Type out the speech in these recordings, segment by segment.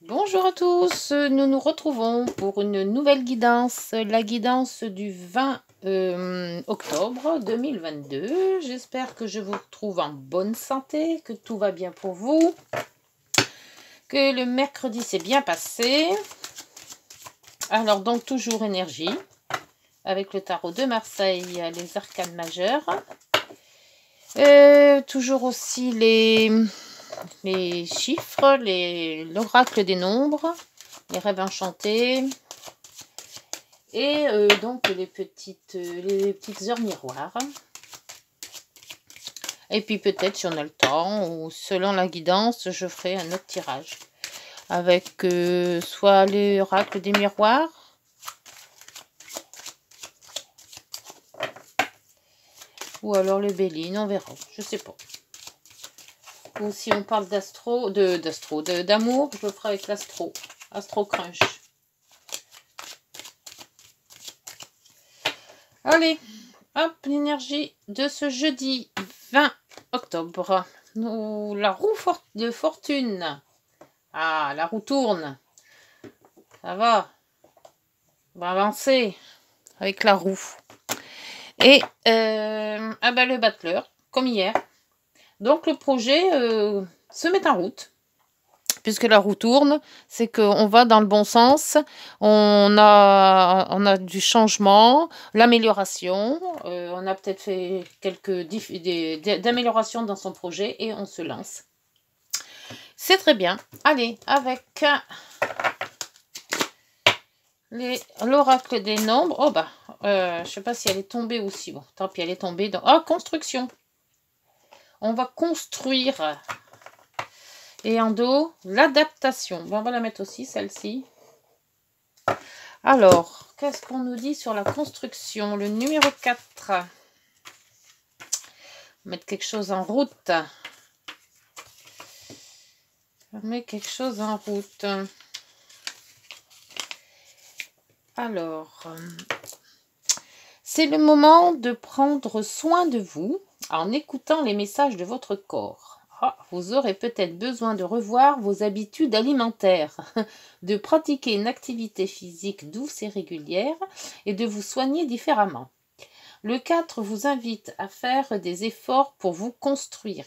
Bonjour à tous, nous nous retrouvons pour une nouvelle guidance, la guidance du 20 octobre 2022. J'espère que je vous retrouve en bonne santé, que tout va bien pour vous, que le mercredi s'est bien passé. Alors donc toujours énergie, avec le tarot de Marseille, les arcanes majeures. Toujours aussi les chiffres, l'oracle des nombres, les rêves enchantés et donc les petites heures miroirs. Et puis peut-être si on a le temps ou selon la guidance, je ferai un autre tirage avec soit l'oracle des miroirs ou alors le Béline, on verra, je sais pas. Ou si on parle d'amour, je le ferai avec Astro Crunch. Allez, hop, l'énergie de ce jeudi 20 octobre. La roue de fortune. Ah, la roue tourne. Ça va. On va avancer avec la roue. Et le battleur, comme hier. Donc le projet se met en route. Puisque la roue tourne, c'est qu'on va dans le bon sens, on a du changement, l'amélioration, on a peut-être fait quelques d'améliorations dans son projet et on se lance. C'est très bien. Allez, avec l'oracle des nombres. Oh bah, je sais pas si elle est tombée aussi. Bon, tant pis, elle est tombée dans... Ah, construction. On va construire... Et en dos, l'adaptation. Bon, on va la mettre aussi, celle-ci. Alors, qu'est-ce qu'on nous dit sur la construction? Le numéro 4. Mettre quelque chose en route. Mettre quelque chose en route. Alors, c'est le moment de prendre soin de vous en écoutant les messages de votre corps. Vous aurez peut-être besoin de revoir vos habitudes alimentaires, de pratiquer une activité physique douce et régulière et de vous soigner différemment. Le 4 vous invite à faire des efforts pour vous construire.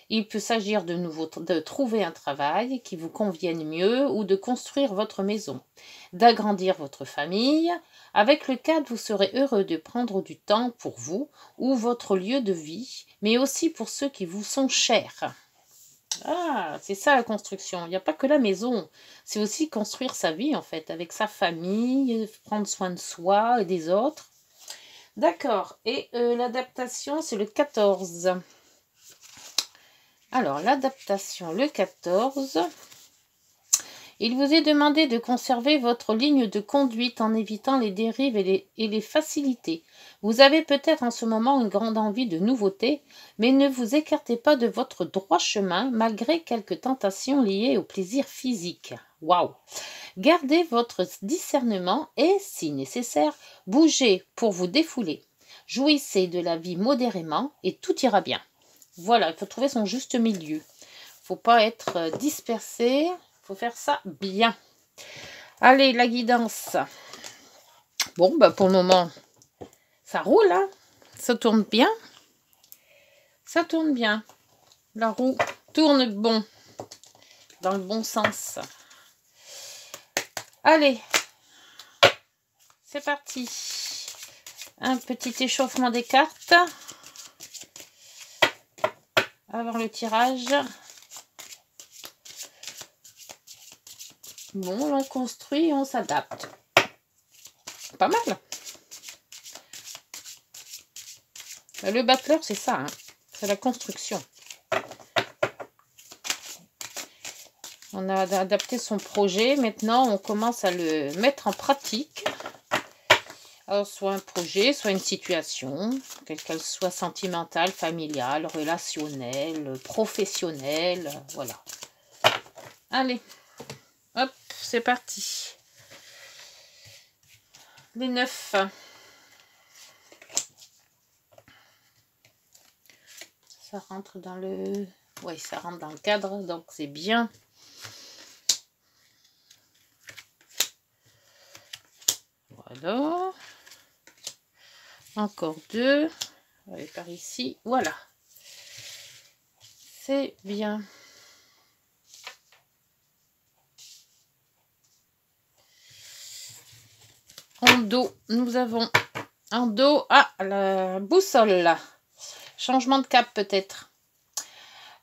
Il peut s'agir de trouver un travail qui vous convienne mieux ou de construire votre maison, d'agrandir votre famille. Avec le 4, vous serez heureux de prendre du temps pour vous ou votre lieu de vie, mais aussi pour ceux qui vous sont chers. Ah, c'est ça la construction. Il n'y a pas que la maison. C'est aussi construire sa vie, en fait, avec sa famille, prendre soin de soi et des autres. D'accord. Et l'adaptation, c'est le 14. Alors, l'adaptation, le 14. Il vous est demandé de conserver votre ligne de conduite en évitant les dérives et les facilités. Vous avez peut-être en ce moment une grande envie de nouveauté, mais ne vous écartez pas de votre droit chemin malgré quelques tentations liées au plaisir physique. Waouh! Gardez votre discernement et, si nécessaire, bougez pour vous défouler. Jouissez de la vie modérément et tout ira bien. Voilà, il faut trouver son juste milieu. Il ne faut pas être dispersé. Faut faire ça bien. Allez, la guidance. Bon, bah pour le moment, ça roule, hein. Ça tourne bien. Ça tourne bien. La roue tourne bon. Dans le bon sens. Allez. C'est parti. Un petit échauffement des cartes. Avant le tirage. Bon, on construit, on s'adapte. Pas mal. Le battleur, c'est ça. Hein. C'est la construction. On a adapté son projet. Maintenant, on commence à le mettre en pratique. Alors, soit un projet, soit une situation, qu'elle soit sentimentale, familiale, relationnelle, professionnelle. Voilà. Allez. Hop, c'est parti. Les 9. Ça rentre dans le... Oui, ça rentre dans le cadre, donc c'est bien. Alors, encore 2. On va aller par ici. Voilà. C'est bien. En dos, nous avons en dos, la boussole. Changement de cap peut-être.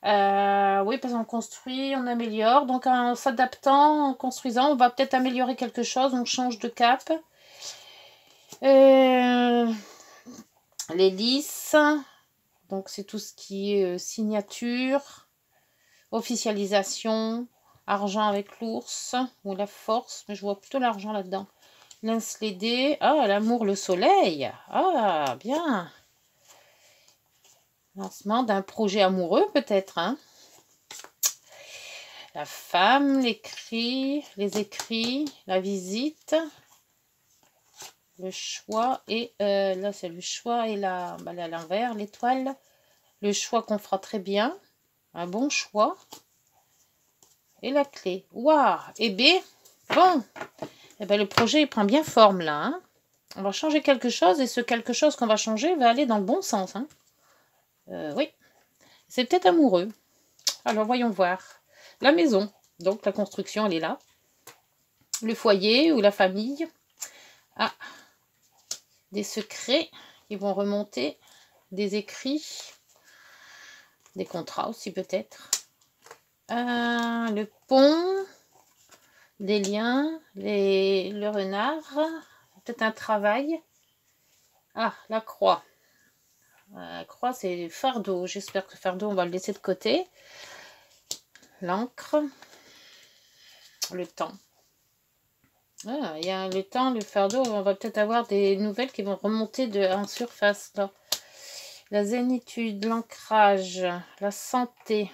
Oui, parce qu'on construit, on améliore. Donc en s'adaptant, en construisant, on va peut-être améliorer quelque chose. On change de cap. L'hélice. Donc c'est tout ce qui est signature, officialisation, argent avec l'ours ou la force. Mais je vois plutôt l'argent là-dedans. Lance-les-dés. Ah, l'amour, le soleil. Ah, bien. Lancement d'un projet amoureux peut-être, hein. La femme, l'écrit, les écrits, la visite, le choix et là c'est le choix et là à l'envers, l'étoile, le choix qu'on fera très bien, un bon choix et la clé. Waouh. Et B, bon, et ben le projet il prend bien forme là, hein. On va changer quelque chose et ce quelque chose qu'on va changer va aller dans le bon sens, hein. Oui, c'est peut-être amoureux. Alors voyons voir. La maison, donc la construction elle est là. Le foyer ou la famille. Ah, des secrets qui vont remonter, des écrits, des contrats aussi peut-être. Le pont, des liens, le renard, peut-être un travail. Ah, la croix. La croix c'est fardeau, j'espère que fardeau on va le laisser de côté. L'encre, le temps. Ah, il y a le temps, le fardeau, on va peut-être avoir des nouvelles qui vont remonter en surface là. La zénitude, l'ancrage, la santé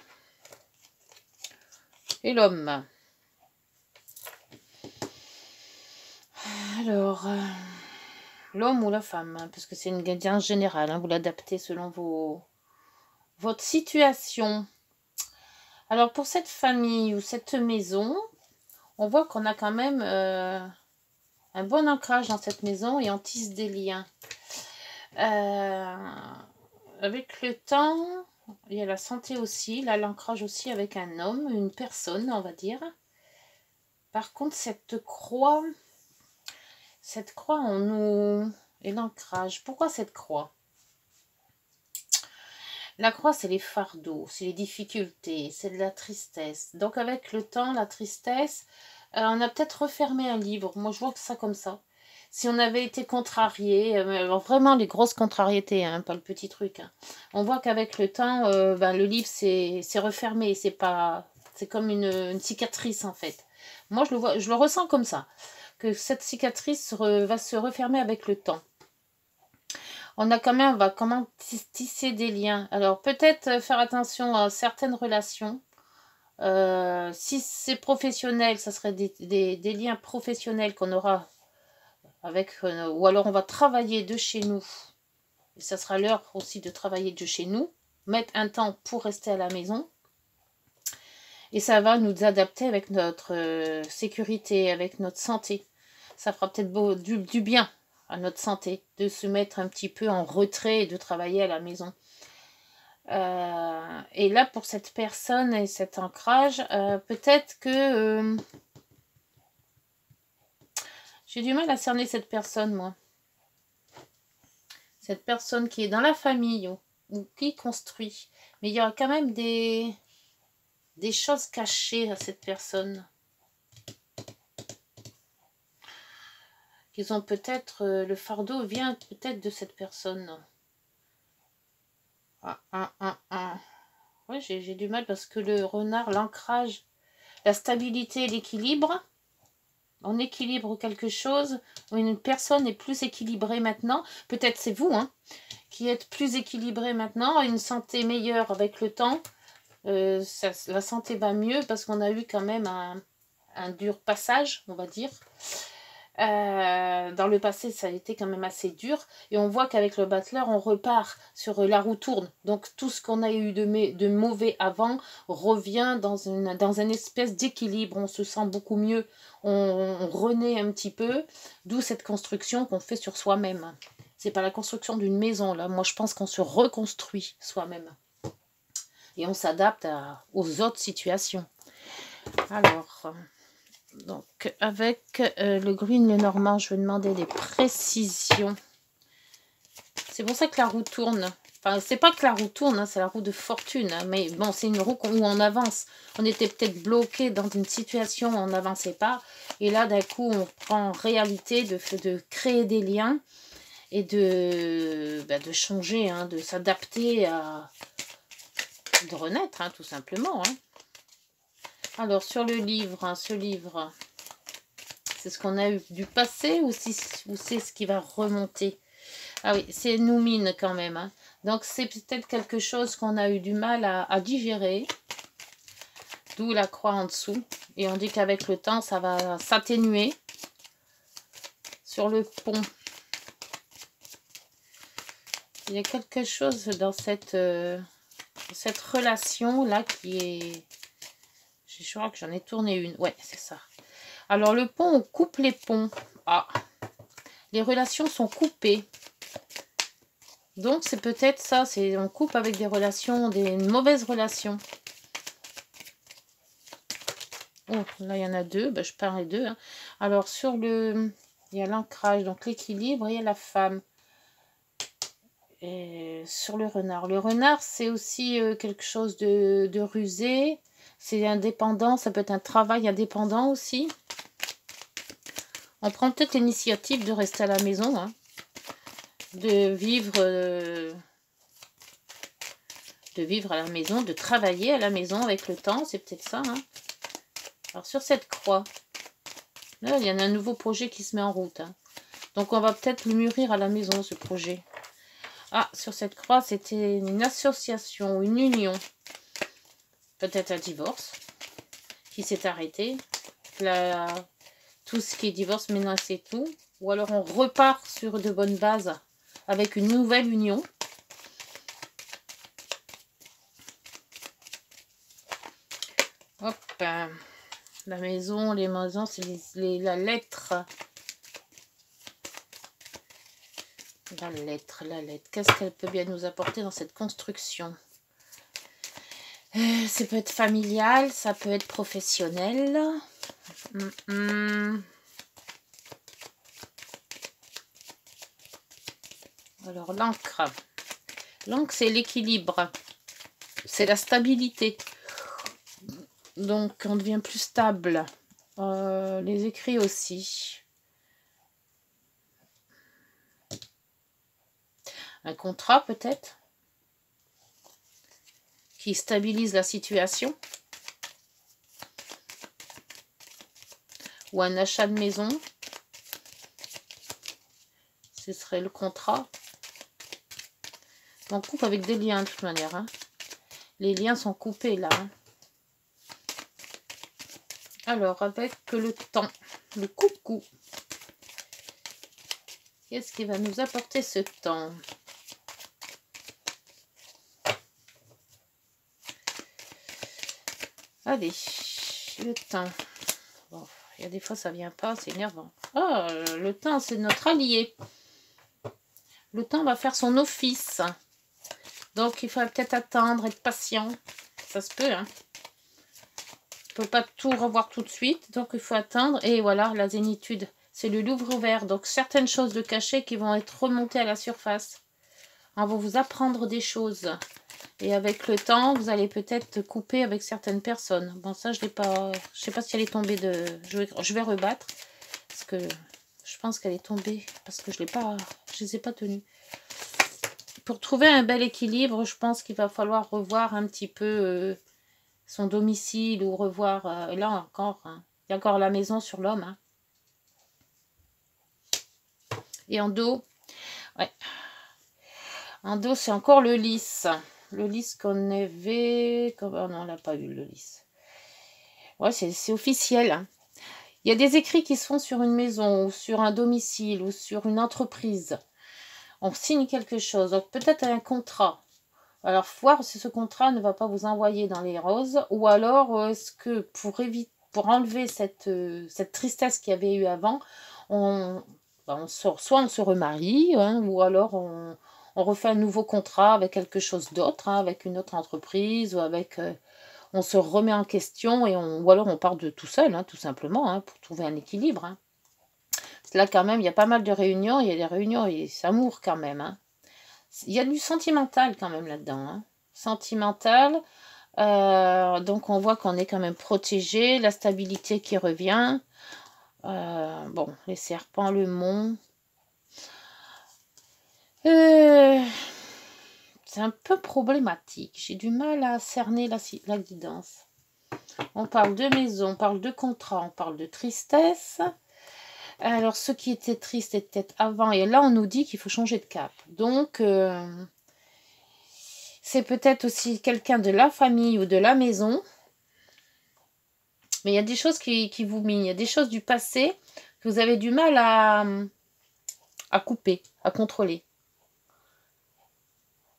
et l'homme. Alors, l'homme ou la femme, hein, parce que c'est une guidance générale, hein, vous l'adaptez selon votre situation. Alors, pour cette famille ou cette maison, on voit qu'on a quand même un bon ancrage dans cette maison et on tisse des liens. Avec le temps, il y a la santé aussi, là l'ancrage aussi avec un homme, une personne on va dire. Par contre cette croix en nous et l'ancrage, pourquoi cette croix? La croix c'est les fardeaux, c'est les difficultés, c'est de la tristesse. Donc avec le temps, la tristesse, on a peut-être refermé un livre, moi je vois que ça comme ça. Si on avait été contrarié, vraiment les grosses contrariétés, hein, pas le petit truc. Hein. On voit qu'avec le temps, le livre c'est refermé, c'est comme une cicatrice en fait. Moi je le ressens comme ça, que cette cicatrice va se refermer avec le temps. On va comment tisser des liens. Alors peut-être faire attention à certaines relations. Si c'est professionnel, ça serait des liens professionnels qu'on aura avec, ou alors on va travailler de chez nous, et ça sera l'heure aussi de travailler de chez nous, mettre un temps pour rester à la maison, et ça va nous adapter avec notre sécurité, avec notre santé. Ça fera peut-être du bien à notre santé de se mettre un petit peu en retrait et de travailler à la maison. Et là pour cette personne et cet ancrage, peut-être que j'ai du mal à cerner cette personne, moi. Cette personne qui est dans la famille ou qui construit. Mais il y aura quand même des choses cachées à cette personne. Qu'ils ont peut-être... le fardeau vient peut-être de cette personne. Ouais, j'ai du mal parce que le renard, l'ancrage, la stabilité, l'équilibre... On équilibre quelque chose, une personne est plus équilibrée maintenant, peut-être c'est vous, hein, qui êtes plus équilibré maintenant, une santé meilleure avec le temps, la santé va mieux parce qu'on a eu quand même un dur passage, on va dire. Dans le passé, ça a été quand même assez dur. Et on voit qu'avec le battleur, on repart sur la roue tourne. Donc tout ce qu'on a eu de mauvais avant revient dans une espèce d'équilibre. On se sent beaucoup mieux. On renaît un petit peu. D'où cette construction qu'on fait sur soi-même. C'est pas la construction d'une maison, là. Moi, je pense qu'on se reconstruit soi-même. Et on s'adapte aux autres situations. Alors... Donc, avec le green, le normand, je vais demander des précisions. C'est pour ça que la roue tourne. Enfin, c'est pas que la roue tourne, hein, c'est la roue de fortune. Hein, mais bon, c'est une roue où on avance. On était peut-être bloqué dans une situation où on n'avançait pas. Et là, d'un coup, on prend réalité de créer des liens et de changer, hein, de s'adapter de renaître, hein, tout simplement. Hein. Alors, sur le livre, hein, ce livre, c'est ce qu'on a eu du passé ou c'est ce qui va remonter? Ah oui, c'est Noumine quand même. Hein. Donc, c'est peut-être quelque chose qu'on a eu du mal à digérer. D'où la croix en dessous. Et on dit qu'avec le temps, ça va s'atténuer. Sur le pont, il y a quelque chose dans cette relation-là qui est... Je crois que j'en ai tourné une. Ouais, c'est ça. Alors, le pont, on coupe les ponts. Ah, les relations sont coupées. Donc, c'est peut-être ça. On coupe avec des relations, des mauvaises relations. Oh, là, il y en a deux. Ben, je perds les deux. Hein. Alors, il y a l'ancrage, donc l'équilibre, et il y a la femme. Et sur le renard. Le renard, c'est aussi quelque chose de rusé. C'est indépendant, ça peut être un travail indépendant aussi. On prend peut-être l'initiative de rester à la maison, hein, de vivre à la maison, de travailler à la maison avec le temps, c'est peut-être ça. Hein. Alors sur cette croix, là, il y en a un nouveau projet qui se met en route. Hein. Donc on va peut-être le mûrir à la maison, ce projet. Ah, sur cette croix, c'était une association, une union. Peut-être un divorce qui s'est arrêté. Tout ce qui est divorce, maintenant c'est tout. Ou alors on repart sur de bonnes bases avec une nouvelle union. Hop, la maison, les maisons, c'est la lettre. La lettre. Qu'est-ce qu'elle peut bien nous apporter dans cette construction? Ça peut être familial, ça peut être professionnel. Alors, l'encre. L'encre, c'est l'équilibre. C'est la stabilité. Donc, on devient plus stable. Les écrits aussi. Un contrat, peut-être, qui stabilise la situation. Ou un achat de maison. Ce serait le contrat. On coupe avec des liens de toute manière. Hein. Les liens sont coupés là. Hein. Alors, avec le temps, le coucou. Qu'est-ce qui va nous apporter ce temps? Allez, le temps. Bon, il y a des fois ça vient pas, c'est énervant. Oh, le temps, c'est notre allié. Le temps va faire son office. Donc, il faut peut-être attendre, être patient. Ça se peut, hein. On ne peut pas tout revoir tout de suite. Donc, il faut attendre. Et voilà, la zénitude. C'est le livre ouvert. Donc, certaines choses de cachées qui vont être remontées à la surface. On va vous apprendre des choses. Et avec le temps, vous allez peut-être couper avec certaines personnes. Bon, ça, je l'ai pas... Je sais pas si elle est tombée de... Je vais rebattre. Parce que je pense qu'elle est tombée. Parce que je les ai pas tenues. Pour trouver un bel équilibre, je pense qu'il va falloir revoir un petit peu son domicile ou revoir... là encore, hein, il y a encore la maison sur l'homme. Hein. Et en dos, ouais. En dos, c'est encore le lys. Le lys qu'on avait... Oh non, on l'a pas eu, le lys. Ouais, c'est officiel. Hein. Il y a des écrits qui se font sur une maison, ou sur un domicile, ou sur une entreprise. On signe quelque chose, donc peut-être un contrat. Alors, voir si ce contrat ne va pas vous envoyer dans les roses, ou alors est-ce que pour enlever cette tristesse qu'il y avait eu avant, soit on se remarie, hein, ou alors on refait un nouveau contrat avec quelque chose d'autre, hein, avec une autre entreprise, ou avec on se remet en question, ou alors on part de tout seul, hein, tout simplement, hein, pour trouver un équilibre. Hein. Là, quand même, il y a pas mal de réunions, il y a des réunions et s'amour quand même. Hein. Il y a du sentimental quand même là-dedans. Hein. Sentimental, donc on voit qu'on est quand même protégé, la stabilité qui revient. Bon, les serpents, le mont. C'est un peu problématique. J'ai du mal à cerner la guidance. On parle de maison, on parle de contrat, on parle de tristesse. Alors, ce qui était triste était avant. Et là, on nous dit qu'il faut changer de cap. Donc, c'est peut-être aussi quelqu'un de la famille ou de la maison. Mais il y a des choses qui vous minent. Il y a des choses du passé que vous avez du mal à couper, à contrôler.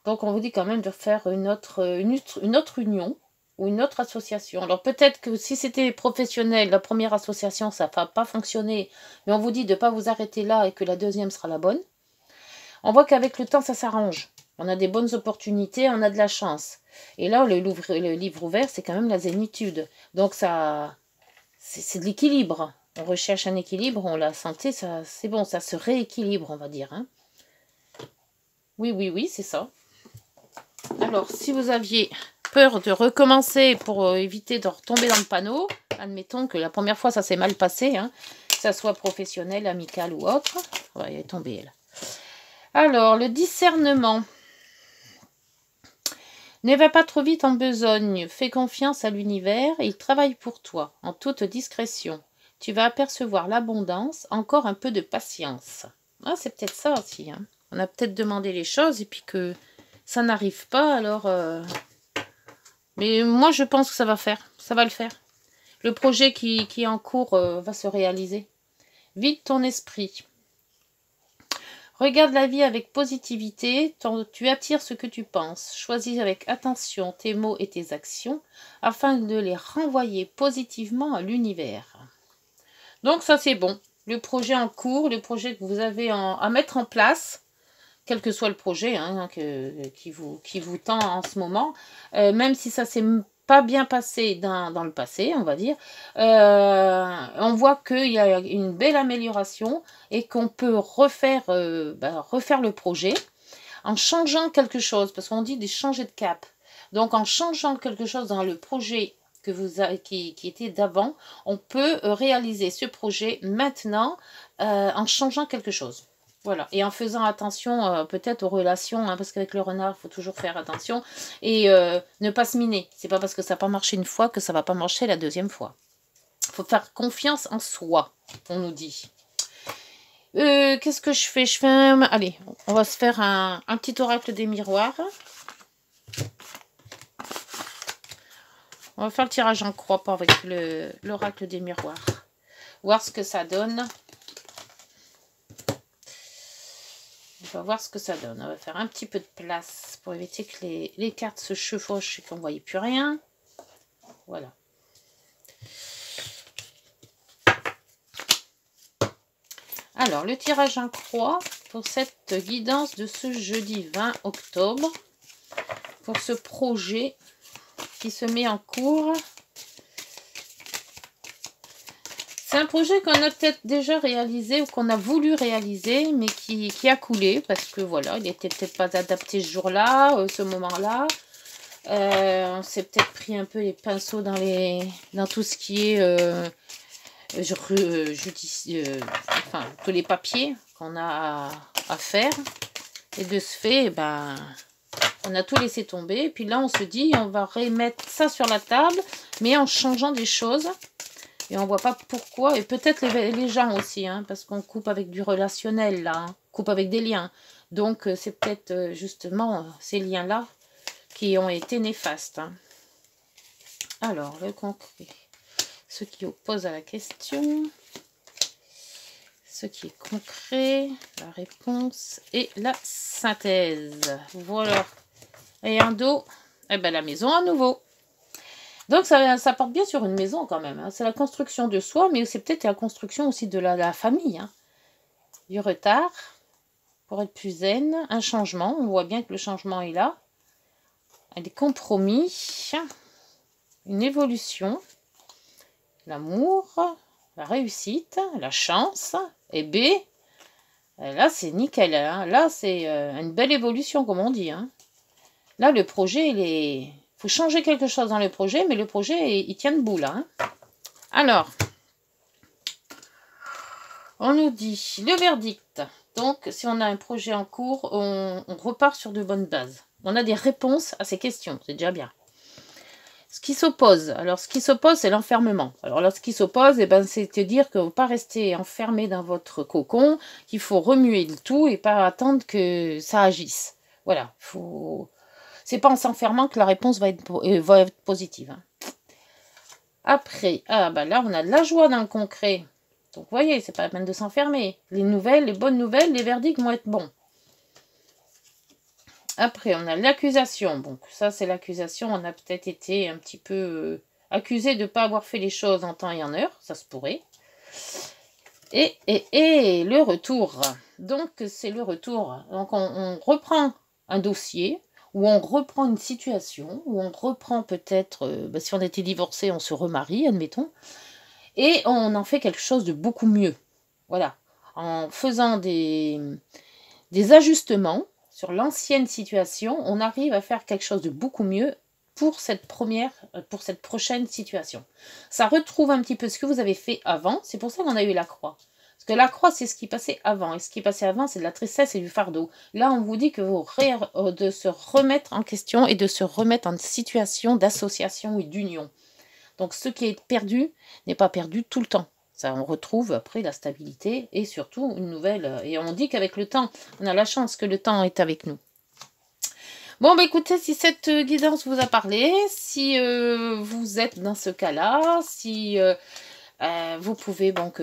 Donc, on vous dit quand même de faire une autre union ou une autre association. Alors, peut-être que si c'était professionnel, la première association, ça ne va pas fonctionner. Mais on vous dit de ne pas vous arrêter là et que la deuxième sera la bonne. On voit qu'avec le temps, ça s'arrange. On a des bonnes opportunités, on a de la chance. Et là, le livre ouvert, c'est quand même la zénitude. Donc, ça, c'est de l'équilibre. On recherche un équilibre, on la santé, c'est bon, ça se rééquilibre, on va dire. Hein. Oui, c'est ça. Alors, si vous aviez peur de recommencer pour éviter de retomber dans le panneau, admettons que la première fois, ça s'est mal passé, hein, que ça soit professionnel, amical ou autre. On va y tomber, là. Alors, le discernement. Ne va pas trop vite en besogne, fais confiance à l'univers, il travaille pour toi, en toute discrétion. Tu vas apercevoir l'abondance, encore un peu de patience. Ah, c'est peut-être ça aussi. Hein. On a peut-être demandé les choses et puis que ça n'arrive pas, alors... Mais moi, je pense que ça va le faire. Le projet qui est en cours va se réaliser. Vide ton esprit. Regarde la vie avec positivité, tu attires ce que tu penses. Choisis avec attention tes mots et tes actions afin de les renvoyer positivement à l'univers. Donc ça c'est bon. Le projet en cours, le projet que vous avez à mettre en place, quel que soit le projet hein, qui vous tend en ce moment, même si ça s'est pas bien passé dans le passé, on va dire, on voit qu'il y a une belle amélioration et qu'on peut refaire le projet en changeant quelque chose, parce qu'on dit de changer de cap. Donc en changeant quelque chose dans le projet qui était d'avant, on peut réaliser ce projet maintenant en changeant quelque chose. Voilà, et en faisant attention peut-être aux relations, hein, parce qu'avec le renard, il faut toujours faire attention, et ne pas se miner. C'est pas parce que ça n'a pas marché une fois que ça va pas marcher la deuxième fois. Il faut faire confiance en soi, on nous dit. Qu'est-ce que je fais? Allez, on va se faire un petit oracle des miroirs. On va faire le tirage en croix avec l'oracle des miroirs. Voir ce que ça donne. On va voir ce que ça donne. On va faire un petit peu de place pour éviter que les cartes se chevauchent et qu'on ne voyait plus rien. Voilà. Alors, le tirage en croix pour cette guidance de ce jeudi 20 octobre. Pour ce projet qui se met en cours. C'est un projet qu'on a peut-être déjà réalisé ou qu'on a voulu réaliser, mais qui a coulé parce que voilà, il n'était peut-être pas adapté ce jour-là, ce moment-là. On s'est peut-être pris un peu les pinceaux dans tout ce qui est enfin, tous les papiers qu'on a à faire. Et de ce fait, ben, on a tout laissé tomber. Et puis là, on se dit, on va remettre ça sur la table, mais en changeant des choses. Et on ne voit pas pourquoi. Et peut-être les gens aussi, hein, parce qu'on coupe avec du relationnel, là. Hein, coupe avec des liens. Donc, c'est peut-être justement ces liens-là qui ont été néfastes. Hein. Alors, le concret. ce qui oppose à la question, ce qui est concret, la réponse et la synthèse. Voilà. Et un dos, eh ben la maison à nouveau. Donc ça porte bien sur une maison quand même. Hein. C'est la construction de soi, mais c'est peut-être la construction aussi de la famille. Hein. Du retard, pour être plus zen, un changement. On voit bien que le changement est là. Des compromis, une évolution, l'amour, la réussite, la chance. Et B, là c'est nickel. Hein. Là c'est une belle évolution comme on dit. Hein. Là le projet, il faut changer quelque chose dans le projet, mais le projet il tient debout là. Hein. Alors, on nous dit le verdict. Donc si on a un projet en cours, on repart sur de bonnes bases. On a des réponses à ces questions, c'est déjà bien. Ce qui s'oppose, alors ce qui s'oppose, c'est l'enfermement. Alors là, ce qui s'oppose, eh ben, c'est de dire qu'il ne faut pas rester enfermé dans votre cocon, qu'il faut remuer le tout et pas attendre que ça agisse. Voilà, c'est pas en s'enfermant que la réponse va être positive. Hein. Après, ben là, on a de la joie dans le concret. Donc, vous voyez, c'est pas la peine de s'enfermer. Les nouvelles, les bonnes nouvelles, les verdicts vont être bons. Après, on a l'accusation. Donc, ça, c'est l'accusation. On a peut-être été un petit peu accusé de ne pas avoir fait les choses en temps et en heure. Ça se pourrait. Et le retour. Donc, c'est le retour. Donc, on reprend un dossier, ou on reprend une situation, ou on reprend peut-être, si on était divorcé, on se remarie, admettons. Et on en fait quelque chose de beaucoup mieux. Voilà. En faisant des ajustements, sur l'ancienne situation, on arrive à faire quelque chose de beaucoup mieux pour cette prochaine situation. Ça retrouve un petit peu ce que vous avez fait avant. C'est pour ça qu'on a eu la croix. Parce que la croix, c'est ce qui passait avant. Et ce qui passait avant, c'est de la tristesse et du fardeau. Là, on vous dit que de se remettre en question et de se remettre en situation d'association et d'union. Donc, ce qui est perdu n'est pas perdu tout le temps. Ça, on retrouve après la stabilité et surtout une nouvelle. Et on dit qu'avec le temps, on a la chance que le temps est avec nous. Bon, bah écoutez, si cette guidance vous a parlé, si vous êtes dans ce cas-là, si vous pouvez donc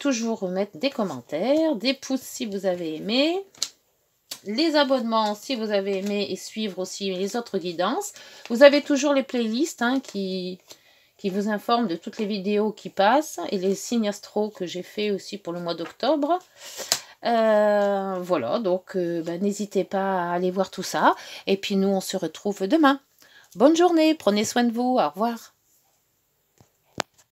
toujours mettre des commentaires, des pouces si vous avez aimé, les abonnements si vous avez aimé et suivre aussi les autres guidances. Vous avez toujours les playlists hein, qui vous informe de toutes les vidéos qui passent et les signes astro que j'ai fait aussi pour le mois d'octobre. Voilà, donc n'hésitez pas à aller voir tout ça. Et puis nous, on se retrouve demain. Bonne journée, prenez soin de vous, au revoir.